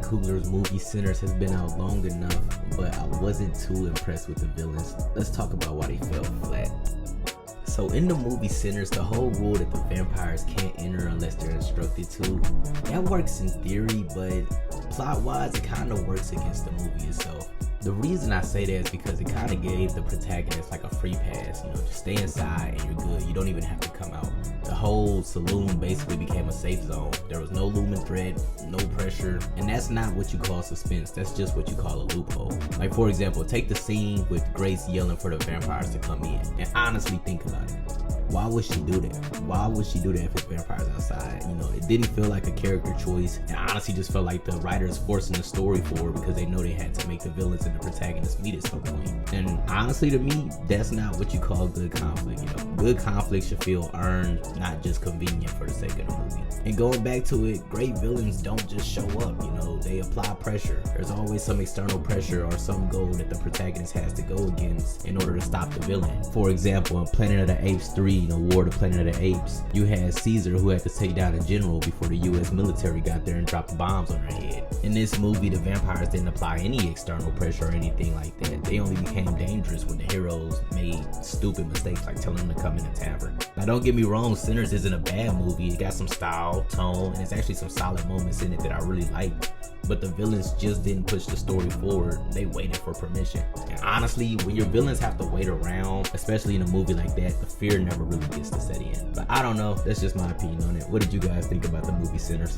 Coogler's movie Sinners has been out long enough, but I wasn't too impressed with the villains. Let's talk about why they fell flat. So in the movie Sinners, the whole rule that the vampires can't enter unless they're instructed to, that works in theory, but plot-wise, it kind of works against the movie itself. The reason I say that is because it kind of gave the protagonist like a free pass, just stay inside and you're good. You don't even have to come out. The whole saloon basically became a safe zone. There was no looming threat, no pressure, and that's not what you call suspense. That's just what you call a loophole. Like for example, take the scene with Grace yelling for the vampires to come in, and honestly think about it. Why would she do that? Why would she do that if it's vampires outside? It didn't feel like a character choice. It honestly just felt like the writers forcing the story forward because they know they had to make the villains and the protagonists meet at some point. And honestly, to me, that's not what you call good conflict. Good conflict should feel earned, not just convenient for the sake of the movie. And going back to it, great villains don't just show up. They apply pressure. There's always some external pressure or some goal that the protagonist has to go against in order to stop the villain. For example, in Planet of the Apes 3, War of the Planet of the Apes, you had Caesar who had to take down a general before the US military got there and dropped bombs on her head. In this movie, the vampires didn't apply any external pressure or anything like that. They only became dangerous when the heroes made stupid mistakes like telling them to come in a tavern. Now don't get me wrong, Sinners isn't a bad movie. It got some style, tone, and it's actually some solid moments in it that I really like. But the villains just didn't push the story forward. They waited for permission. And honestly, when your villains have to wait around, especially in a movie like that, the fear never really gets to set in. But I don't know, that's just my opinion on it. What did you guys think about the movie Sinners?